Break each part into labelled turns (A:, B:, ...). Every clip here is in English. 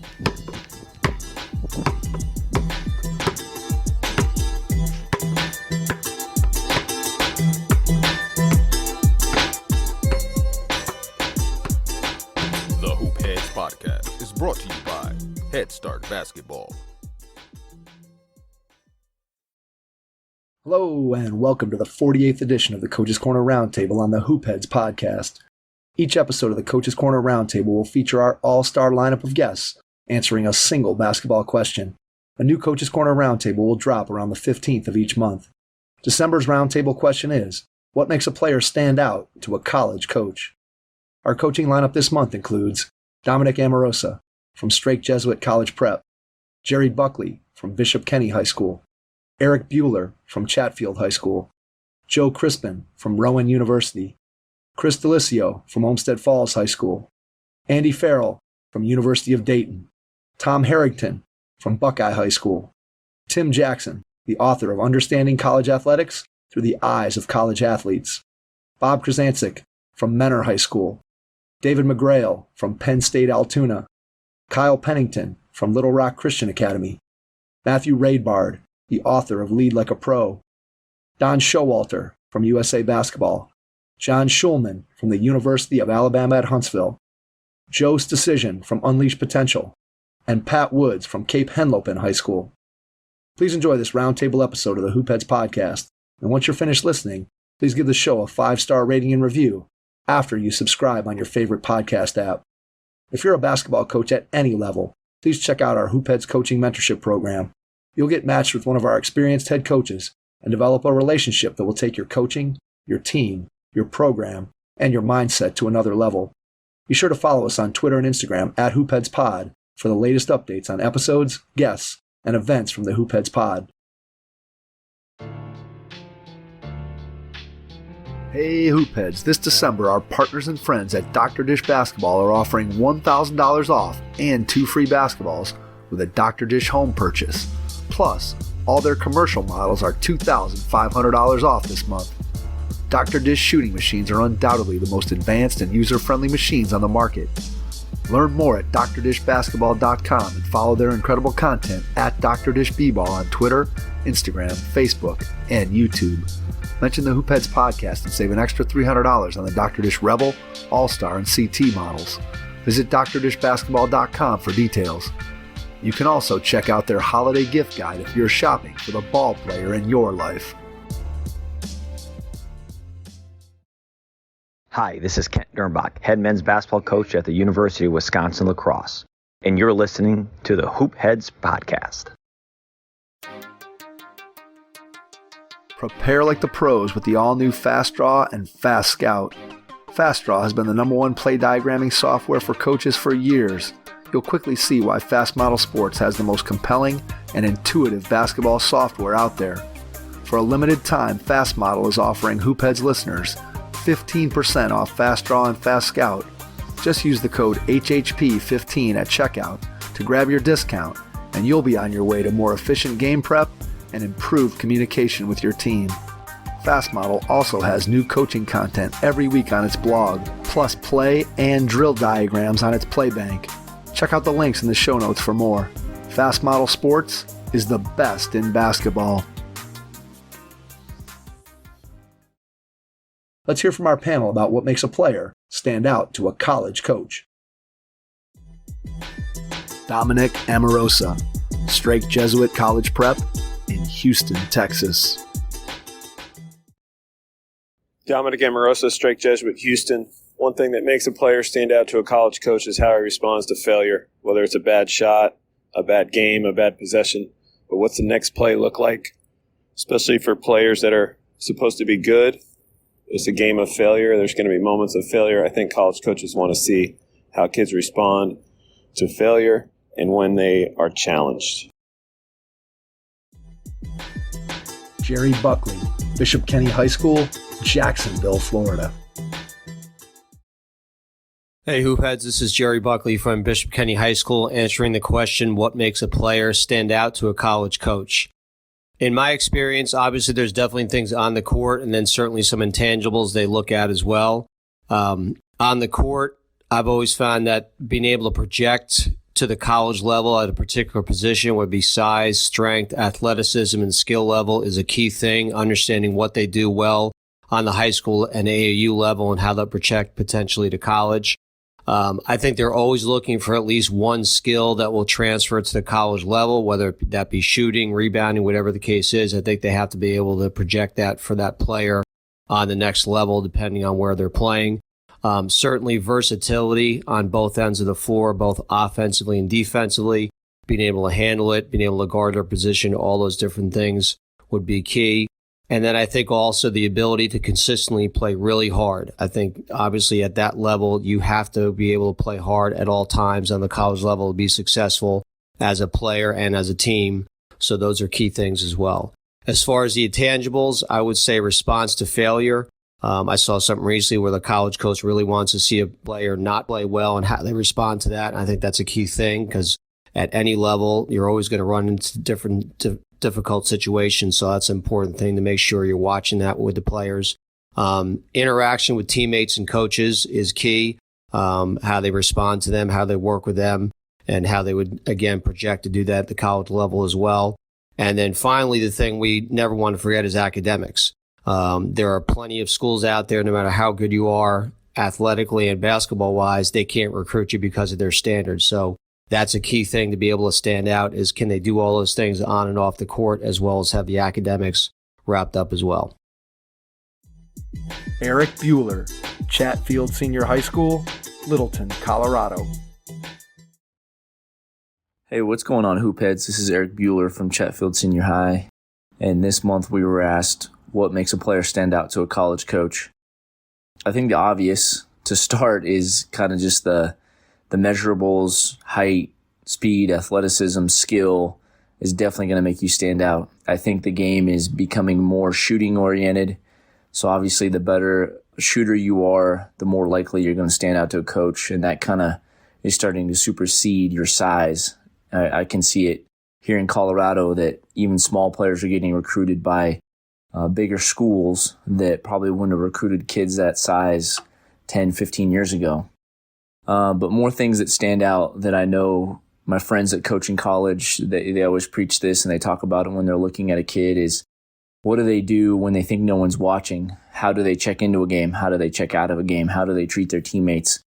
A: The Hoop Heads Podcast is brought to you by Head Start Basketball.
B: Hello, and welcome to the 48th edition of the Coach's Corner Roundtable on the Hoop Heads Podcast. Each episode of the Coach's Corner Roundtable will feature our all-star lineup of guests answering a single basketball question. A new Coach's Corner Roundtable will drop around the 15th of each month. December's Roundtable question is, what makes a player stand out to a college coach? Our coaching lineup this month includes Dominic Amorosa from Strake Jesuit College Prep, Jerry Buckley from Bishop Kenny High School, Erik Buehler from Chatfield High School, Joe Crispin from Rowan University, Chris DeLisio from Olmsted Falls High School, Andy Farrell from University of Dayton, Tom Harrington from Buckeye High School, Tim Jackson, the author of Understanding College Athletics Through the Eyes of College Athletes, Bob Krasancic from Menor High School, David McGrail from Penn State Altoona, Kyle Pennington from Little Rock Christian Academy, Matthew Raidbard, the author of Lead Like a Pro, Don Showalter from USA Basketball, John Schulman from the University of Alabama at Huntsville, Joe's Decision from Unleash Potential, and Pat Woods from Cape Henlopen High School. Please enjoy this roundtable episode of the Hoop Heads Podcast, and once you're finished listening, please give the show a 5-star rating and review after you subscribe on your favorite podcast app. If you're a basketball coach at any level, please check out our Hoop Heads Coaching Mentorship Program. You'll get matched with one of our experienced head coaches and develop a relationship that will take your coaching, your team, your program, and your mindset to another level. Be sure to follow us on Twitter and Instagram at HoopheadsPod for the latest updates on episodes, guests, and events from the Hoop Heads Pod. Hey Hoopheads, this December our partners and friends at Dr. Dish Basketball are offering $1,000 off and 2 free basketballs with a Dr. Dish home purchase. Plus, all their commercial models are $2,500 off this month. Dr. Dish shooting machines are undoubtedly the most advanced and user-friendly machines on the market. Learn more at drdishbasketball.com and follow their incredible content at Dr. Dish B-Ball on Twitter, Instagram, Facebook, and YouTube. Mention the Hoop Heads Podcast and save an extra $300 on the Dr. Dish Rebel, All-Star, and CT models. Visit drdishbasketball.com for details. You can also check out their holiday gift guide if you're shopping for the ball player in your life.
C: Hi, this is Kent Dernbach, head men's basketball coach at the University of Wisconsin-La Crosse, and you're listening to the Hoop Heads Podcast.
B: Prepare like the pros with the all-new Fast Draw and Fast Scout. Fast Draw has been the #1 play diagramming software for coaches for years. You'll quickly see why Fast Model Sports has the most compelling and intuitive basketball software out there. For a limited time, Fast Model is offering Hoopheads listeners 15% off Fast Draw and Fast Scout. Just use the code HHP15 at checkout to grab your discount, and you'll be on your way to more efficient game prep and improved communication with your team. Fast Model also has new coaching content every week on its blog, plus play and drill diagrams on its Playbank. Check out the links in the show notes for more. Fast Model Sports is the best in basketball. Let's hear from our panel about what makes a player stand out to a college coach. Dominic Amorosa, Strake Jesuit College Prep in Houston, Texas.
D: Dominic Amorosa, Strake Jesuit, Houston. One thing that makes a player stand out to a college coach is how he responds to failure, whether it's a bad shot, a bad game, a bad possession. But what's the next play look like? Especially for players that are supposed to be good. It's a game of failure. There's going to be moments of failure. I think college coaches want to see how kids respond to failure and when they are challenged.
B: Jerry Buckley, Bishop Kenny High School, Jacksonville, Florida.
E: Hey Hoopheads, this is Jerry Buckley from Bishop Kenny High School answering the question, what makes a player stand out to a college coach? In my experience, obviously there's definitely things on the court and then certainly some intangibles they look at as well. On the court, I've always found that being able to project to the college level at a particular position would be size, strength, athleticism, and skill level is a key thing. Understanding what they do well on the high school and AAU level and how they'll project potentially to college. I think they're always looking for at least one skill that will transfer to the college level, whether that be shooting, rebounding, whatever the case is. I think they have to be able to project that for that player on the next level, depending on where they're playing. Certainly versatility on both ends of the floor, both offensively and defensively, being able to handle it, being able to guard their position, all those different things would be key. And then I think also the ability to consistently play really hard. I think obviously at that level, you have to be able to play hard at all times on the college level to be successful as a player and as a team. So those are key things as well. As far as the intangibles, I would say response to failure. I saw something recently where the college coach really wants to see a player not play well and how they respond to that. And I think that's a key thing because at any level, you're always going to run into difficult situations. So that's an important thing to make sure you're watching that with the players. Interaction with teammates and coaches is key. How they respond to them, how they work with them, and how they would, again, project to do that at the college level as well. And then finally, the thing we never want to forget is academics. There are plenty of schools out there, no matter how good you are athletically and basketball-wise, they can't recruit you because of their standards. So that's a key thing to be able to stand out is can they do all those things on and off the court as well as have the academics wrapped up as well.
B: Erik Buehler, Chatfield Senior High School, Littleton, Colorado.
F: Hey, what's going on, Hoopheads? This is Erik Buehler from Chatfield Senior High. And this month we were asked what makes a player stand out to a college coach. I think the obvious to start is kind of just the measurables, height, speed, athleticism, skill is definitely going to make you stand out. I think the game is becoming more shooting oriented. So obviously the better shooter you are, the more likely you're going to stand out to a coach. And that kind of is starting to supersede your size. I can see it here in Colorado that even small players are getting recruited by bigger schools that probably wouldn't have recruited kids that size 10, 15 years ago. But more things that stand out that I know my friends that coach in college, they always preach this and they talk about it when they're looking at a kid is what do they do when they think no one's watching? How do they check into a game? How do they check out of a game? How do they treat their teammates?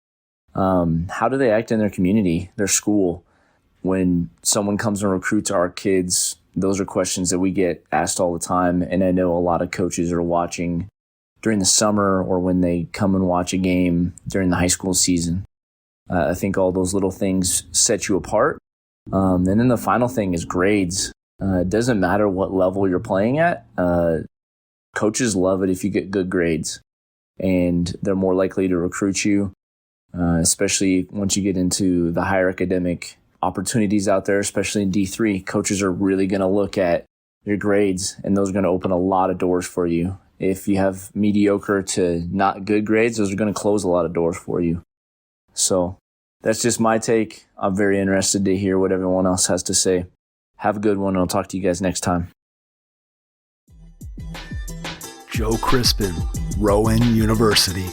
F: How do they act in their community, their school? When someone comes and recruits our kids, those are questions that we get asked all the time. And I know a lot of coaches are watching during the summer or when they come and watch a game during the high school season. I think all those little things set you apart. And then the final thing is grades. It doesn't matter what level you're playing at. Coaches love it if you get good grades. And they're more likely to recruit you, especially once you get into the higher academic opportunities out there, especially in D3. Coaches are really going to look at your grades, and those are going to open a lot of doors for you. If you have mediocre to not good grades, those are going to close a lot of doors for you. So that's just my take. I'm very interested to hear what everyone else has to say. Have a good one, and I'll talk to you guys next time.
B: Joe Crispin, Rowan University.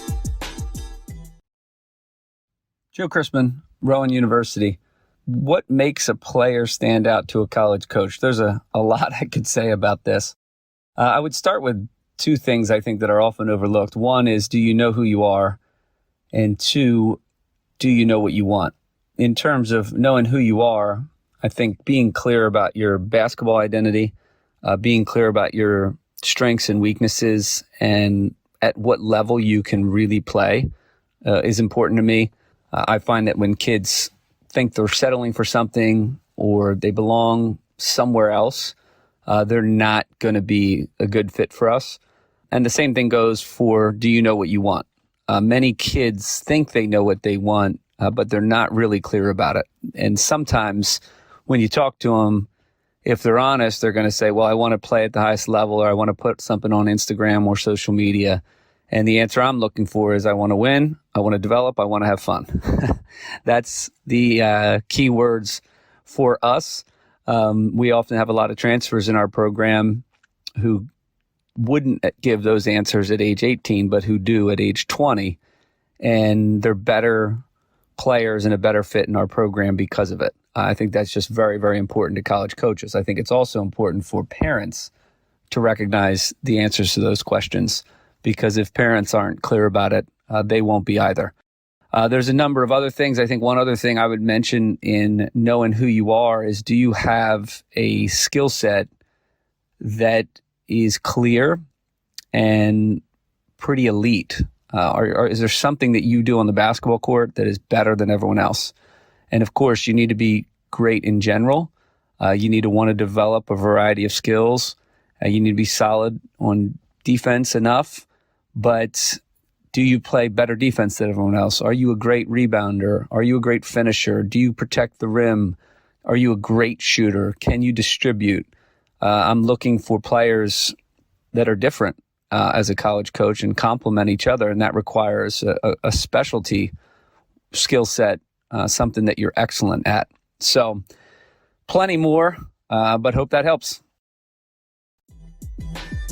G: Joe Crispin, Rowan University. What makes a player stand out to a college coach? There's a lot I could say about this. I would start with two things I think that are often overlooked. One is, do you know who you are? And two, do you know what you want? In terms of knowing who you are, I think being clear about your basketball identity, being clear about your strengths and weaknesses, and at what level you can really play is important to me. I find that when kids think they're settling for something or they belong somewhere else, they're not going to be a good fit for us. And the same thing goes for, do you know what you want? Many kids think they know what they want, but they're not really clear about it. And sometimes when you talk to them, if they're honest, they're going to say, well, I want to play at the highest level, or I want to put something on Instagram or social media. And the answer I'm looking for is I want to win, I want to develop, I want to have fun. That's the key words for us. We often have a lot of transfers in our program who wouldn't give those answers at age 18, but who do at age 20. And they're better players and a better fit in our program because of it. I think that's just very, very important to college coaches. I think it's also important for parents to recognize the answers to those questions, because if parents aren't clear about it, they won't be either. There's a number of other things. I think one other thing I would mention in knowing who you are is, do you have a skill set that is clear and pretty elite? Or is there something that you do on the basketball court that is better than everyone else? And of course, you need to be great in general. You need to want to develop a variety of skills. You need to be solid on defense enough, but do you play better defense than everyone else? Are you a great rebounder? Are you a great finisher? Do you protect the rim? Are you a great shooter? Can you distribute? I'm looking for players that are different as a college coach and complement each other, and that requires a specialty skill set, something that you're excellent at. So plenty more, but hope that helps.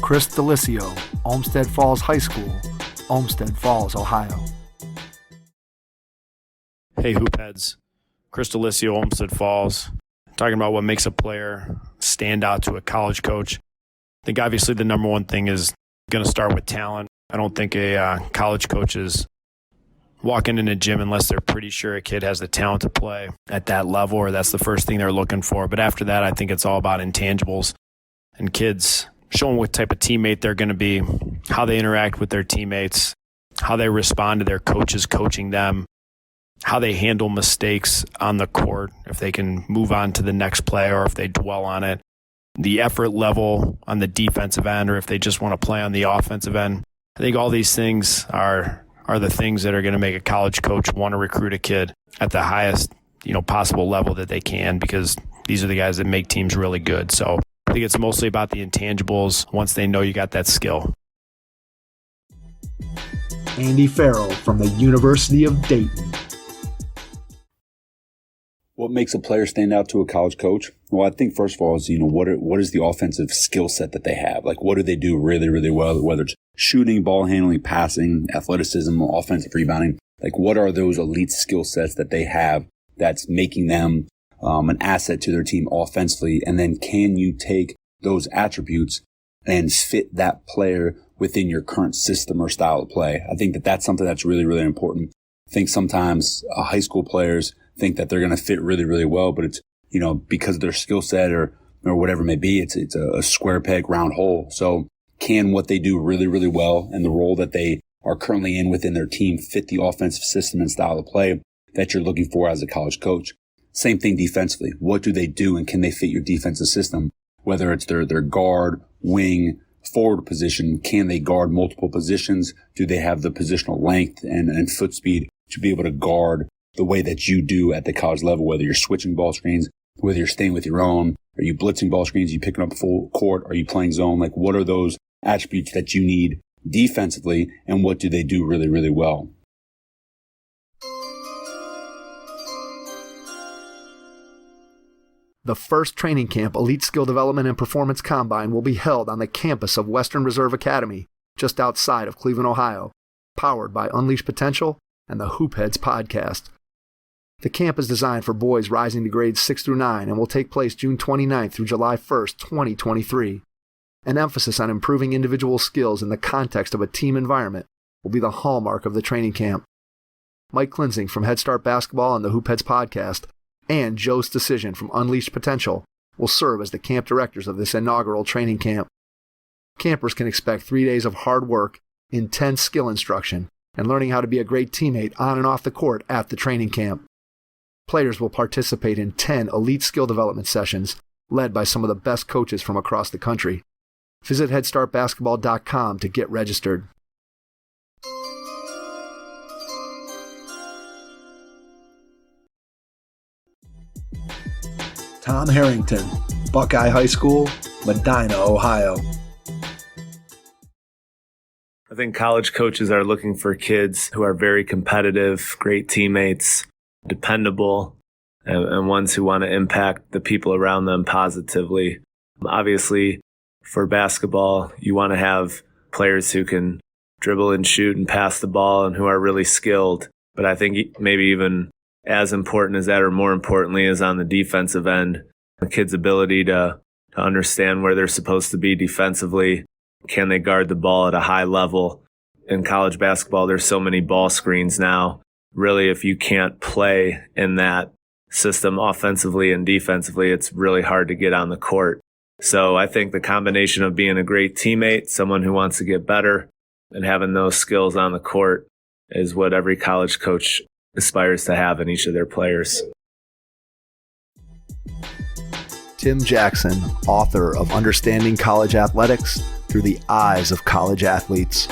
B: Chris DeLisio, Olmsted Falls High School, Olmsted Falls, Ohio.
H: Hey, Hoopheads. Chris DeLisio, Olmsted Falls. Talking about what makes a player stand out to a college coach. I think obviously the number one thing is going to start with talent. I don't think a college coach is walking in a gym unless they're pretty sure a kid has the talent to play at that level, or that's the first thing they're looking for. But after that, I think it's all about intangibles and kids showing what type of teammate they're going to be, how they interact with their teammates, how they respond to their coaches coaching them, how they handle mistakes on the court, if they can move on to the next play or if they dwell on it, the effort level on the defensive end, or if they just want to play on the offensive end. I think all these things are the things that are going to make a college coach want to recruit a kid at the highest, possible level that they can, because these are the guys that make teams really good. So I think it's mostly about the intangibles once they know you got that skill.
B: Andy Farrell from the University of Dayton.
I: What makes a player stand out to a college coach? Well, I think first of all is, what is the offensive skill set that they have? Like, what do they do really, really well? Whether it's shooting, ball handling, passing, athleticism, offensive rebounding. Like, what are those elite skill sets that they have that's making them an asset to their team offensively? And then can you take those attributes and fit that player within your current system or style of play? I think that that's something that's really, really important. I think sometimes high school players think that they're going to fit really, really well, but it's, because of their skill set or whatever it may be, it's a square peg, round hole. So can what they do really, really well and the role that they are currently in within their team fit the offensive system and style of play that you're looking for as a college coach? Same thing defensively. What do they do and can they fit your defensive system? Whether it's their guard, wing, forward position, can they guard multiple positions? Do they have the positional length and foot speed to be able to guard the way that you do at the college level, whether you're switching ball screens, whether you're staying with your own, are you blitzing ball screens, are you picking up full court, are you playing zone? Like, what are those attributes that you need defensively, and what do they do really, really well?
B: The first training camp Elite Skill Development and Performance Combine will be held on the campus of Western Reserve Academy, just outside of Cleveland, Ohio, powered by Unleash Potential and the Hoopheads podcast. The camp is designed for boys rising to grades 6 through 9 and will take place June 29th through July 1st, 2023. An emphasis on improving individual skills in the context of a team environment will be the hallmark of the training camp. Mike Klinzing from Head Start Basketball and the Hoopheads podcast and Joe's Decision from Unleashed Potential will serve as the camp directors of this inaugural training camp. Campers can expect 3 days of hard work, intense skill instruction, and learning how to be a great teammate on and off the court at the training camp. Players will participate in 10 elite skill development sessions led by some of the best coaches from across the country. Visit headstartbasketball.com to get registered. Tom Harrington, Buckeye High School, Medina, Ohio.
J: I think college coaches are looking for kids who are very competitive, great teammates, dependable, and ones who want to impact the people around them positively. Obviously, for basketball, you want to have players who can dribble and shoot and pass the ball and who are really skilled. But I think maybe even as important as that, or more importantly, is on the defensive end. The kid's ability to understand where they're supposed to be defensively. Can they guard the ball at a high level? In college basketball, there's so many ball screens now. Really, if you can't play in that system offensively and defensively, it's really hard to get on the court. So I think the combination of being a great teammate, someone who wants to get better, and having those skills on the court is what every college coach aspires to have in each of their players.
B: Tim Jackson, author of Understanding College Athletics Through the Eyes of College Athletes.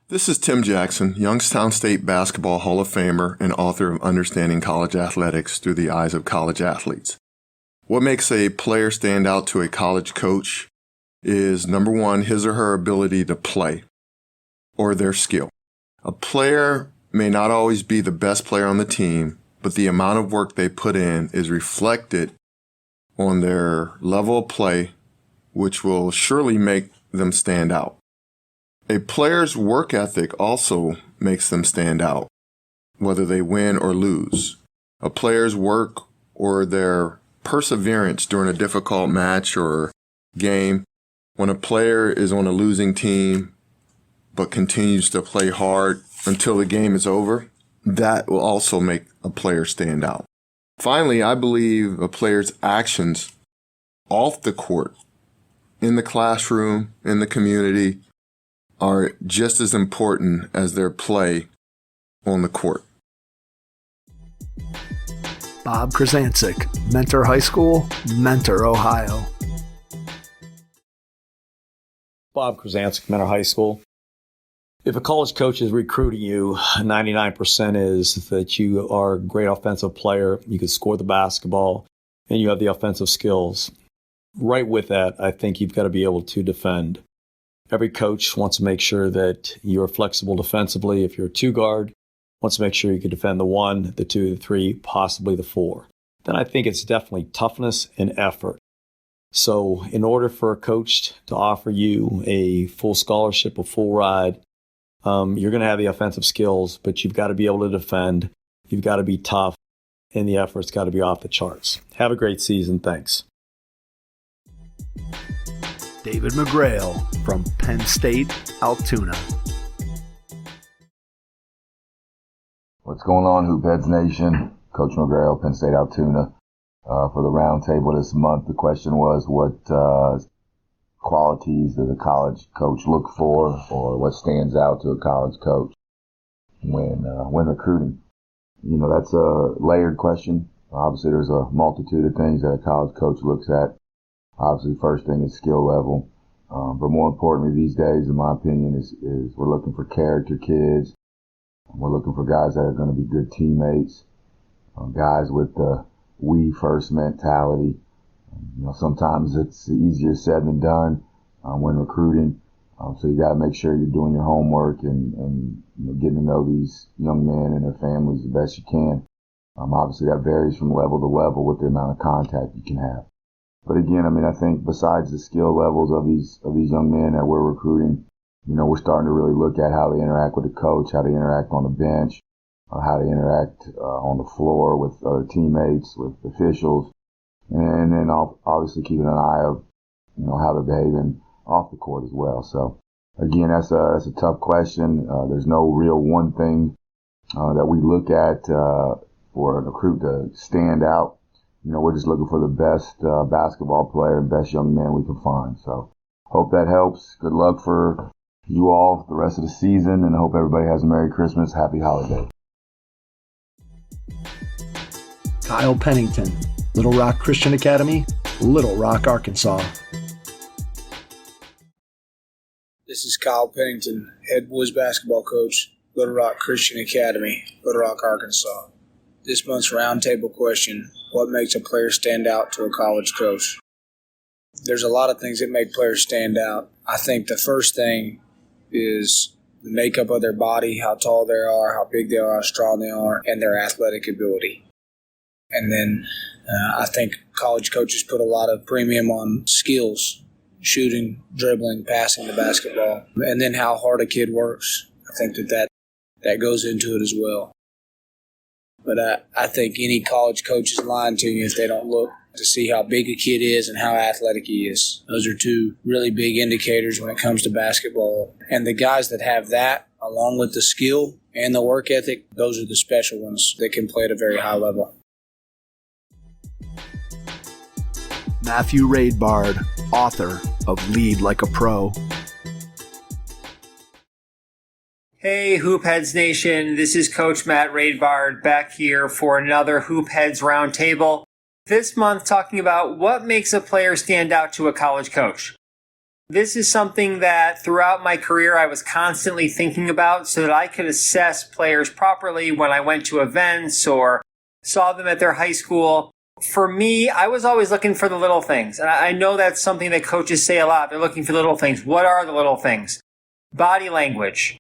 K: This is Tim Jackson, Youngstown State Basketball Hall of Famer and author of Understanding College Athletics Through the Eyes of College Athletes. What makes a player stand out to a college coach is, number one, his or her ability to play, or their skill. A player may not always be the best player on the team, but the amount of work they put in is reflected on their level of play, which will surely make them stand out. A player's work ethic also makes them stand out, whether they win or lose. A player's work or their perseverance during a difficult match or game, when a player is on a losing team but continues to play hard until the game is over, that will also make a player stand out. Finally, I believe a player's actions off the court, in the classroom, in the community, are just as important as their play on the court.
B: Bob Krasancic, Mentor High School, Mentor, Ohio.
L: Bob Krasancic, Mentor High School. If a college coach is recruiting you, 99% is that you are a great offensive player, you can score the basketball, and you have the offensive skills. Right with that, I think you've got to be able to defend. Every coach wants to make sure that you're flexible defensively. If you're a two guard, wants to make sure you can defend the 1, the 2, the 3, possibly the 4. Then I think it's definitely toughness and effort. So in order for a coach to offer you a full scholarship, a full ride, you're going to have the offensive skills, but you've got to be able to defend. You've got to be tough, and the effort's got to be off the charts. Have a great season. Thanks.
B: David McGrail from Penn State, Altoona.
M: What's going on, Hoopheads Nation? Coach McGrail, Penn State, Altoona. For the roundtable this month, the question was, what qualities does a college coach look for, or what stands out to a college coach when recruiting? You know, that's a layered question. Obviously, there's a multitude of things that a college coach looks at. Obviously, first thing is skill level. But more importantly these days, in my opinion, is we're looking for character kids. We're looking for guys that are going to be good teammates, guys with the we first mentality. You know, sometimes it's easier said than done when recruiting. So you got to make sure you're doing your homework and you know, getting to know these young men and their families the best you can. Obviously, that varies from level to level with the amount of contact you can have. But again, I mean, I think besides the skill levels of these young men that we're recruiting, you know, we're starting to really look at how they interact with the coach, how they interact on the bench, how they interact on the floor with other teammates, with officials, and then obviously keeping an eye of, you know, how they're behaving off the court as well. So again, that's a tough question. There's no real one thing that we look at for a recruit to stand out. You know, we're just looking for the best basketball player and best young man we can find. So hope that helps. Good luck for you all the rest of the season, and I hope everybody has a Merry Christmas, Happy Holiday.
B: Kyle Pennington, Little Rock Christian Academy, Little Rock, Arkansas.
N: This is Kyle Pennington, head boys basketball coach, Little Rock Christian Academy, Little Rock, Arkansas. This month's roundtable question: what makes a player stand out to a college coach? There's a lot of things that make players stand out. I think the first thing is the makeup of their body, how tall they are, how big they are, how strong they are, and their athletic ability. And then I think college coaches put a lot of premium on skills, shooting, dribbling, passing the basketball, and then how hard a kid works. I think that goes into it as well. But I think any college coach is lying to you if they don't look to see how big a kid is and how athletic he is. Those are two really big indicators when it comes to basketball. And the guys that have that, along with the skill and the work ethic, those are the special ones that can play at a very high level.
B: Matthew Raidbard, author of Lead Like a Pro.
E: Hey, Hoopheads Nation, this is Coach Matt Raidbard back here for another Hoopheads Roundtable. This month talking about what makes a player stand out to a college coach. This is something that throughout my career I was constantly thinking about so that I could assess players properly when I went to events or saw them at their high school. For me, I was always looking for the little things. And I know that's something that coaches say a lot. They're looking for little things. What are the little things? Body language.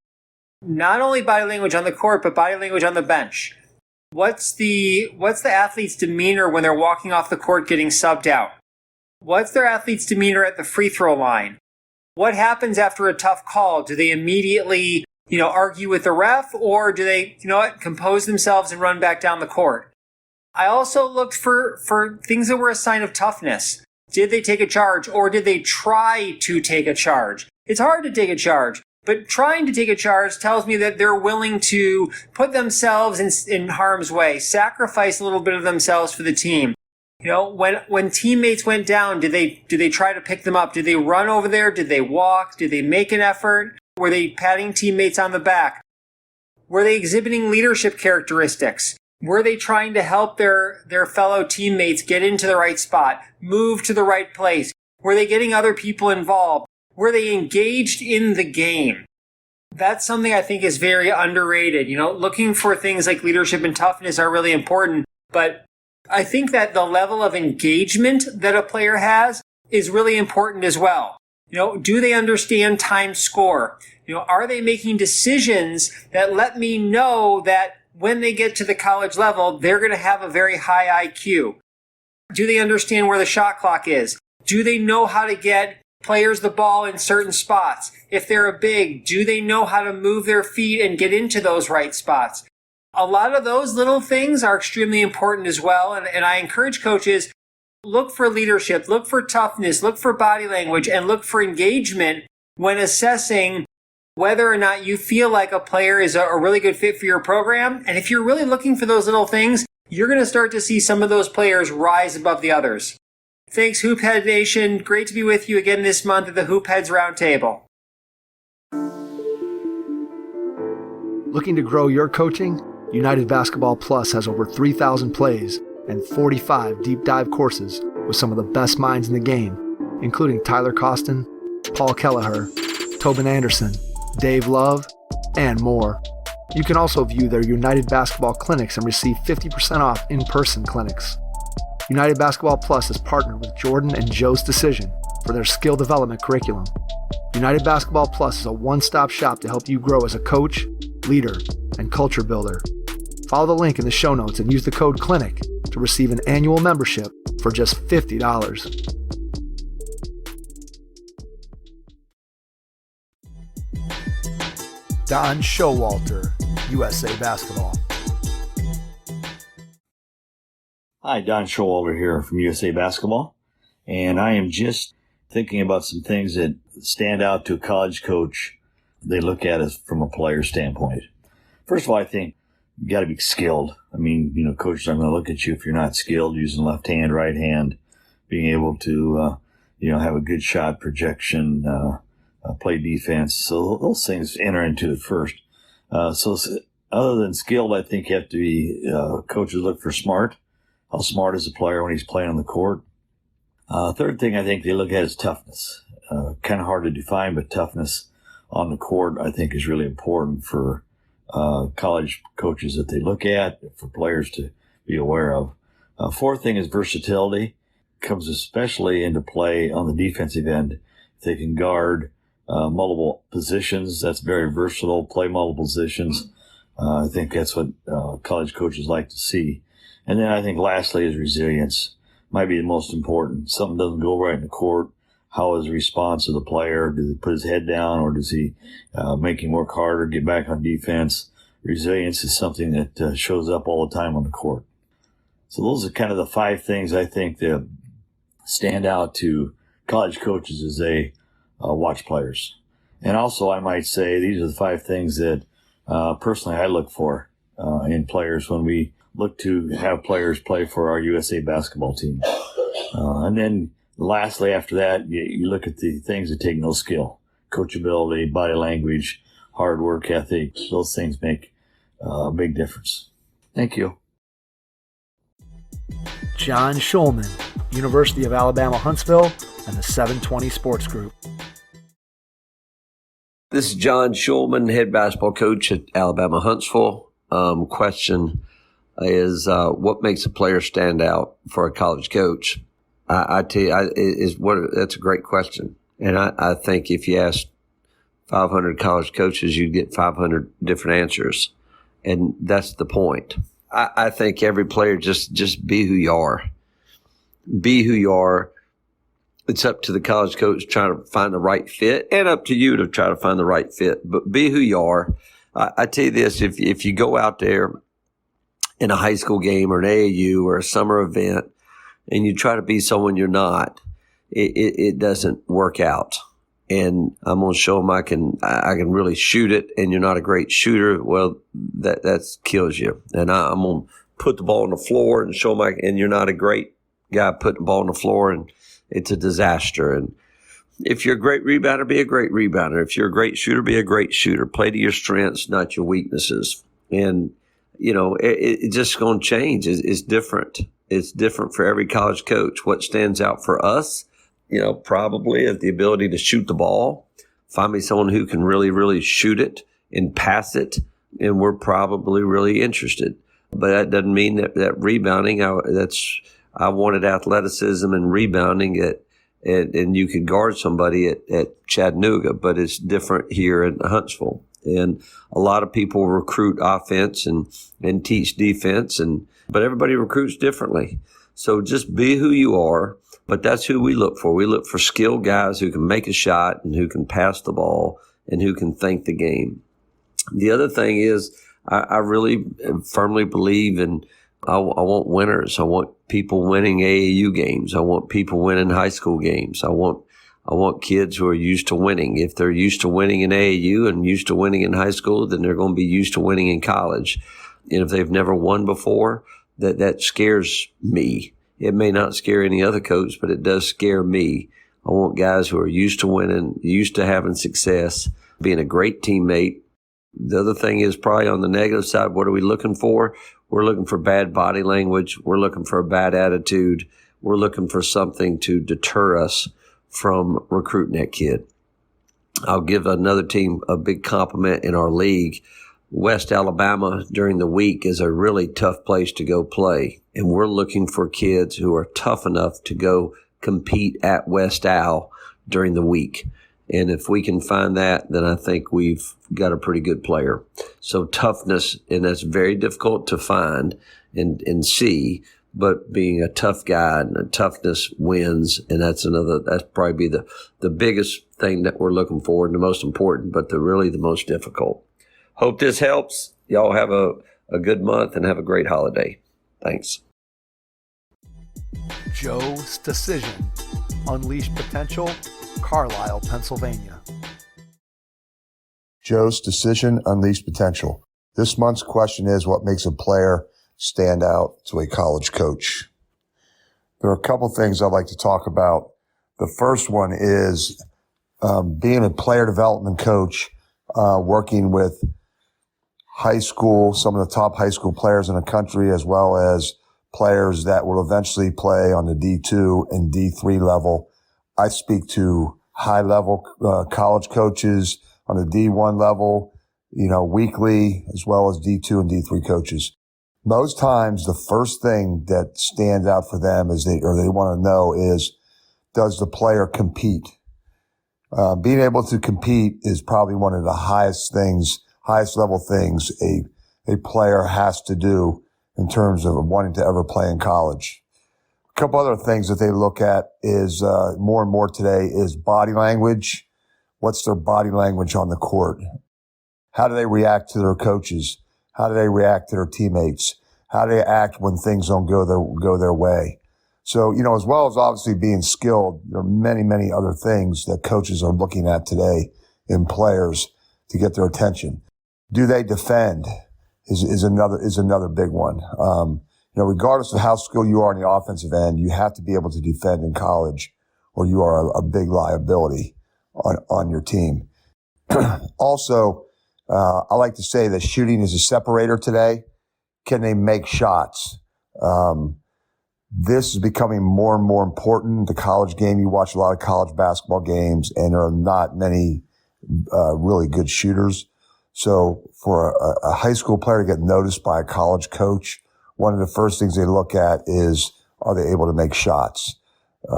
E: Not only body language on the court, but body language on the bench. What's the athlete's demeanor when they're walking off the court getting subbed out? What's their athlete's demeanor at the free throw line? What happens after a tough call? Do they immediately, argue with the ref, or do they, compose themselves and run back down the court? I also looked for things that were a sign of toughness. Did they take a charge, or did they try to take a charge? It's hard to take a charge. But trying to take a charge tells me that they're willing to put themselves in harm's way, sacrifice a little bit of themselves for the team. When teammates went down, did they try to pick them up? Did they run over there? Did they walk? Did they make an effort? Were they patting teammates on the back? Were they exhibiting leadership characteristics? Were they trying to help their fellow teammates get into the right spot, move to the right place? Were they getting other people involved? Were they engaged in the game? That's something I think is very underrated. Looking for things like leadership and toughness are really important, but I think that the level of engagement that a player has is really important as well. Do they understand time score? Are they making decisions that let me know that when they get to the college level, they're going to have a very high IQ? Do they understand where the shot clock is? Do they know how to get players the ball in certain spots? If they're a big, do they know how to move their feet and get into those right spots? A lot of those little things are extremely important as well. And I encourage coaches, look for leadership, look for toughness, look for body language, and look for engagement when assessing whether or not you feel like a player is a really good fit for your program. And if you're really looking for those little things, you're going to start to see some of those players rise above the others. Thanks, Hoophead Nation. Great to be with you again this month at the Hoopheads Roundtable.
B: Looking to grow your coaching? United Basketball Plus has over 3,000 plays and 45 deep dive courses with some of the best minds in the game, including Tyler Costin, Paul Kelleher, Tobin Anderson, Dave Love, and more. You can also view their United Basketball clinics and receive 50% off in-person clinics. United Basketball Plus is partnered with Jordan and Joe's Decision for their skill development curriculum. United Basketball Plus is a one-stop shop to help you grow as a coach, leader, and culture builder. Follow the link in the show notes and use the code CLINIC to receive an annual membership for just $50. Don Showalter, USA Basketball.
O: Hi, Don Showalter here from USA Basketball, and I am just thinking about some things that stand out to a college coach. They look at us from a player standpoint. First of all, I think you got to be skilled. Coaches aren't going to look at you if you're not skilled, using left hand, right hand, being able to, have a good shot projection, play defense. So those things enter into it first. So other than skilled, I think you have to be, coaches look for smart. How smart is a player when he's playing on the court? Third thing I think they look at is toughness. Kind of hard to define, but toughness on the court I think is really important for college coaches that they look at, for players to be aware of. Fourth thing is versatility. Comes especially into play on the defensive end. If they can guard multiple positions, that's very versatile, play multiple positions. I think that's what college coaches like to see. And then I think lastly is resilience. Might be the most important. Something doesn't go right in the court. How is the response of the player? Does he put his head down, or does he make him work harder, get back on defense? resilience is something that shows up all the time on the court. So those are kind of the 5 things I think that stand out to college coaches as they watch players. And also, I might say these are the 5 things that personally I look for in players when we look to have players play for our USA basketball team. And then lastly, after that, you look at the things that take no skill: coachability, body language, hard work ethic. Those things make a big difference. Thank you.
B: John Schulman, University of Alabama Huntsville, and the 720 Sports Group.
P: This is John Schulman, head basketball coach at Alabama Huntsville. Question is, what makes a player stand out for a college coach? I tell you, that's a great question. And I think if you ask 500 college coaches, you'd get 500 different answers. And that's the point. I think every player just be who you are. Be who you are. It's up to the college coach trying to find the right fit, and up to you to try to find the right fit. But be who you are. I tell you this, if you go out there in a high school game or an AAU or a summer event and you try to be someone you're not, it doesn't work out. And I'm going to show them I can really shoot it, and you're not a great shooter. Well, that kills you. And I'm going to put the ball on the floor and show them and you're not a great guy putting the ball on the floor, and it's a disaster. And if you're a great rebounder, be a great rebounder. If you're a great shooter, be a great shooter. Play to your strengths, not your weaknesses. And, it's just going to change. It's different. It's different for every college coach. What stands out for us, probably is the ability to shoot the ball. Find me someone who can really, really shoot it and pass it, and we're probably really interested. But that doesn't mean that rebounding, I wanted athleticism and rebounding and you could guard somebody at Chattanooga, but it's different here in Huntsville. And a lot of people recruit offense and teach defense, but everybody recruits differently. So just be who you are, but that's who we look for. We look for skilled guys who can make a shot and who can pass the ball and who can think the game. The other thing is I really firmly believe in I want winners. I want people winning AAU games. I want people winning high school games. I want kids who are used to winning. If they're used to winning in AAU and used to winning in high school, then they're going to be used to winning in college. And if they've never won before, that scares me. It may not scare any other coach, but it does scare me. I want guys who are used to winning, used to having success, being a great teammate. The other thing is probably on the negative side, what are we looking for? We're looking for bad body language. We're looking for a bad attitude. We're looking for something to deter us from recruiting that kid. I'll give another team a big compliment in our league. West Alabama during the week is a really tough place to go play. And we're looking for kids who are tough enough to go compete at West Al during the week. And if we can find that, then I think we've got a pretty good player. So toughness, and that's very difficult to find and see, but being a tough guy and toughness wins. And that's probably the biggest thing that we're looking for and the most important, but really the most difficult. Hope this helps. Y'all have a good month and have a great holiday. Thanks.
B: Joe's Decision. Unleash Potential, Carlisle, Pennsylvania.
Q: Joe's Decision, Unleash Potential. This month's question is, what makes a player stand out to a college coach? There are a couple things I'd like to talk about. The first one is being a player development coach, working with high school, some of the top high school players in the country, as well as players that will eventually play on the D2 and D3 level. I speak to high-level college coaches on the D1 level, weekly, as well as D2 and D3 coaches. Most times, the first thing that stands out for them is they want to know is, does the player compete? Being able to compete is probably one of the highest level things a player has to do in terms of wanting to ever play in college. A couple other things that they look at is more and more today is body language. What's their body language on the court? How do they react to their coaches? How do they react to their teammates? How do they act when things don't go their way? So, as well as obviously being skilled, there are many, many other things that coaches are looking at today in players to get their attention. Do they defend is another big one. Regardless of how skilled you are on the offensive end, you have to be able to defend in college or you are a big liability on your team. Also, I like to say that shooting is a separator today. Can they make shots? This is becoming more and more important. The college game, you watch a lot of college basketball games, and there are not many really good shooters. So for a high school player to get noticed by a college coach, one of the first things they look at is, are they able to make shots? There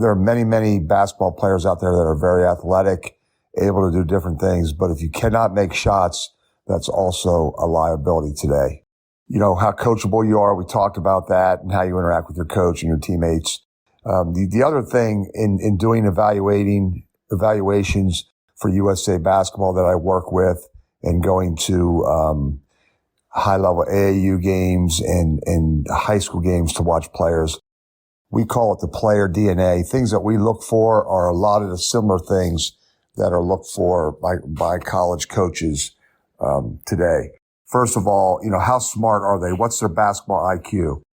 Q: are many, many basketball players out there that are very athletic, able to do different things. But if you cannot make shots, that's also a liability today. How coachable you are. We talked about that and how you interact with your coach and your teammates. The other thing in doing evaluations for USA basketball that I work with and going to high-level AAU games and high school games to watch players, we call it the player DNA. Things that we look for are a lot of the similar things that are looked for by college coaches today. First of all, how smart are they? What's their basketball IQ?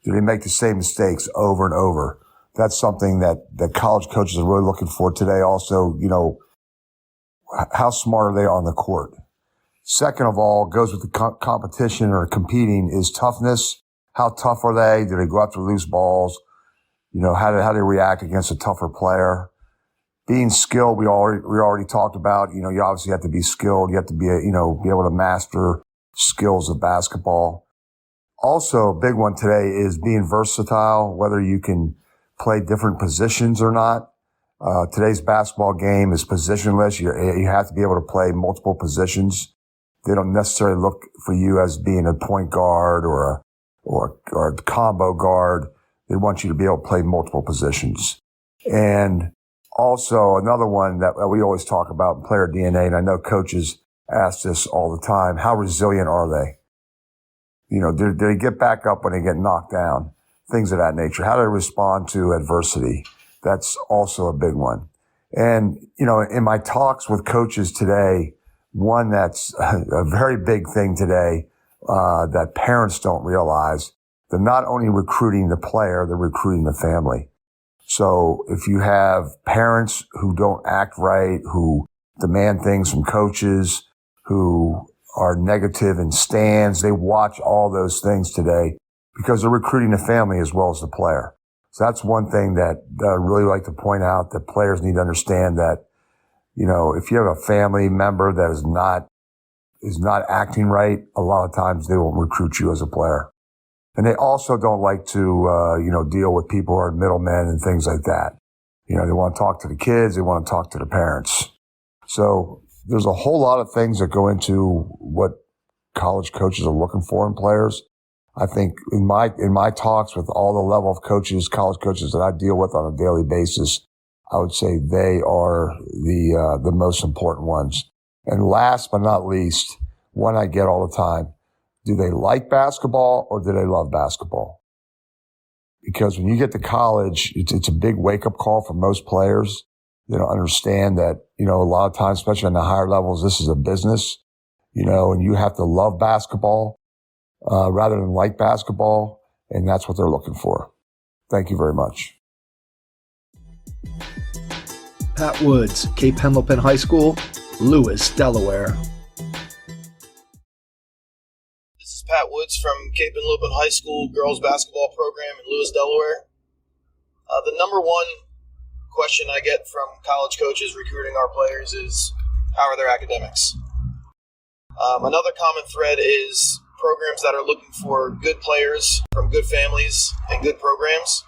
Q: Do they make the same mistakes over and over? That's something that college coaches are really looking for today. Also, how smart are they on the court? Second of all, goes with the competition or competing is toughness. How tough are they? Do they go after loose balls? How do they react against a tougher player? Being skilled, we already talked about. You obviously have to be skilled. You have to be able to master skills of basketball. Also, a big one today is being versatile, whether you can play different positions or not. Today's basketball game is positionless. You have to be able to play multiple positions. They don't necessarily look for you as being a point guard or a combo guard. They want you to be able to play multiple positions. And also another one that we always talk about in player DNA, and I know coaches ask this all the time, how resilient are they? Do they get back up when they get knocked down? Things of that nature. How do they respond to adversity? That's also a big one. And, in my talks with coaches today, one that's a very big thing today that parents don't realize, they're not only recruiting the player, they're recruiting the family. So if you have parents who don't act right, who demand things from coaches, who are negative in stands, they watch all those things today because they're recruiting the family as well as the player. So that's one thing that I really like to point out, that players need to understand that, if you have a family member that is not acting right, a lot of times they won't recruit you as a player. And they also don't like to, deal with people who are middlemen and things like that. They want to talk to the kids. They want to talk to the parents. So there's a whole lot of things that go into what college coaches are looking for in players. I think in my talks with all the level of coaches, college coaches that I deal with on a daily basis, I would say they are the most important ones. And last but not least, one I get all the time, do they like basketball or do they love basketball? Because when you get to college, it's a big wake-up call for most players. They don't understand that, a lot of times, especially on the higher levels, this is a business, and you have to love basketball rather than like basketball, and that's what they're looking for. Thank you very much.
B: Pat Woods, Cape Henlopen High School, Lewis, Delaware.
R: This is Pat Woods from Cape Henlopen High School girls basketball program in Lewis, Delaware. The number one question I get from college coaches recruiting our players is, how are their academics? Another common thread is programs that are looking for good players from good families and good programs.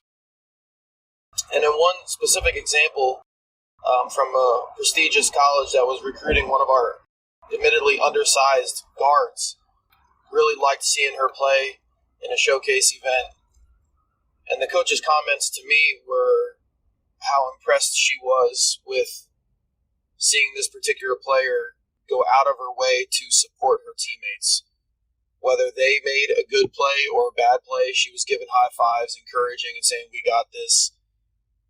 R: And in one specific example, from a prestigious college that was recruiting one of our admittedly undersized guards, really liked seeing her play in a showcase event. And the coach's comments to me were how impressed she was with seeing this particular player go out of her way to support her teammates. Whether they made a good play or a bad play, she was giving high fives, encouraging and saying, "We got this."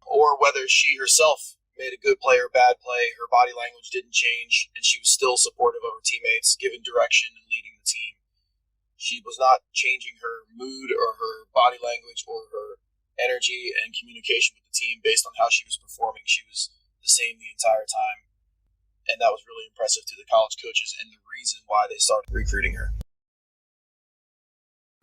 R: Or whether she herself made a good play or bad play, her body language didn't change, and she was still supportive of her teammates, giving direction and leading the team. She was not changing her mood or her body language or her energy and communication with the team based on how she was performing. She was the same the entire time, and that was really impressive to the college coaches and the reason why they started recruiting her.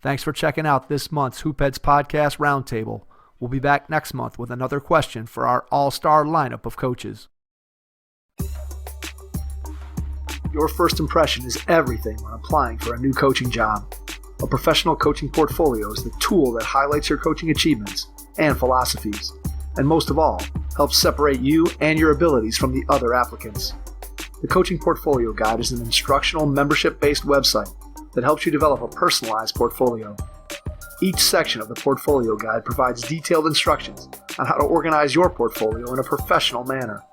B: Thanks for checking out this month's Hoopheads Podcast Roundtable. We'll be back next month with another question for our all-star lineup of coaches. Your first impression is everything when applying for a new coaching job. A professional coaching portfolio is the tool that highlights your coaching achievements and philosophies, and most of all, helps separate you and your abilities from the other applicants. The Coaching Portfolio Guide is an instructional membership-based website that helps you develop a personalized portfolio. Each section of the Portfolio Guide provides detailed instructions on how to organize your portfolio in a professional manner.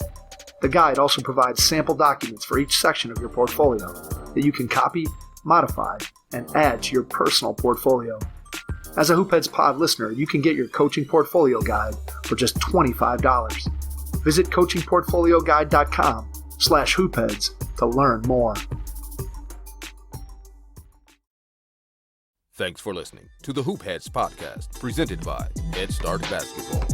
B: The guide also provides sample documents for each section of your portfolio that you can copy, modify, and add to your personal portfolio. As a Hoopheads Pod listener, you can get your Coaching Portfolio Guide for just $25. Visit coachingportfolioguide.com/hoopheads to learn more.
A: Thanks for listening to the Hoopheads Podcast, presented by Head Start Basketball.